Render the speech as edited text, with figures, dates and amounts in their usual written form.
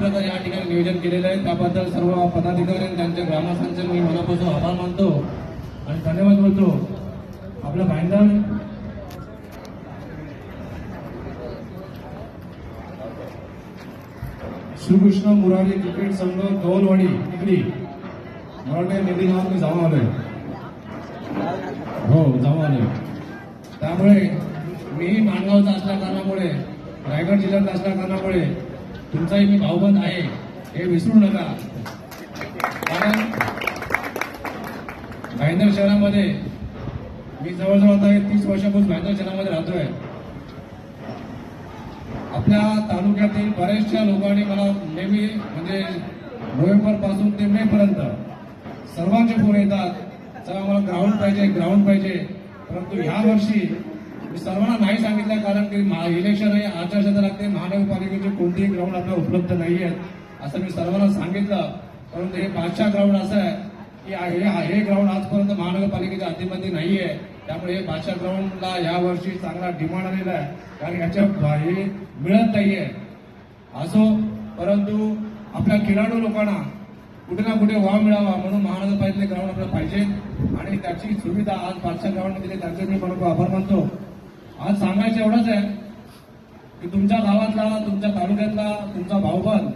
प्रकारे या ठिकाणी नियोजन केलेलं आहे त्याबद्दल सर्व पदाधिकारी आणि त्यांच्या ग्रामस्थांचे मी मनापासून आभार मानतो आणि धन्यवाद बोलतो. आपलं भाईंदर श्रीकृष्ण मुरारी क्रिकेट संघ गौलवाडी निगडी मराठे निधी गावात मी जाऊन आलोय. हो जाऊन आलोय. त्यामुळे मी माणगावचा असल्या कारणामुळे रायगड जिल्ह्यात असल्या कारणामुळे तुमचाही मी भाऊबंद आहे हे विसरू नका. कारण भाईंदर शहरामध्ये मी जवळजवळ आता 30 वर्षापासून भाईंदर शहरामध्ये राहतोय. आपल्या तालुक्यातील बऱ्याचशा लोकांनी मला नेहमी म्हणजे नोव्हेंबर पासून ते मे पर्यंत सर्वांचे फोन येतात, चला मला ग्राउंड पाहिजे. परंतु ह्या वर्षी मी सर्वांना नाही सांगितलं कारण की इलेक्शन आहे, आचारसंहिता लागते, महानगरपालिकेचे कोणतेही ग्राउंड आपल्याला उपलब्ध नाही आहेत असं मी सर्वांना सांगितलं. परंतु हे बादशाह ग्राउंड असं आहे की हे ग्राउंड आजपर्यंत महानगरपालिकेच्या हद्दीमध्ये नाही आहे. त्यामुळे हे बादशाह ग्राउंडला या वर्षी चांगला डिमांड आलेला आहे कारण याच्या हे मिळत नाहीये. असो परंतु आपल्या खेळाडू लोकांना कुठे ना कुठे वाव मिळावा म्हणून महानगरपालिकेचे ग्राउंड आपल्याला पाहिजे आणि त्याची सुविधा आज बादशाह ग्राउंड दिली त्याचे मी मला आभार मानतो. आज सांगायचं एवढंच आहे की तुमच्या गावातला तुमच्या तालुक्यातला तुमचा भाऊबंद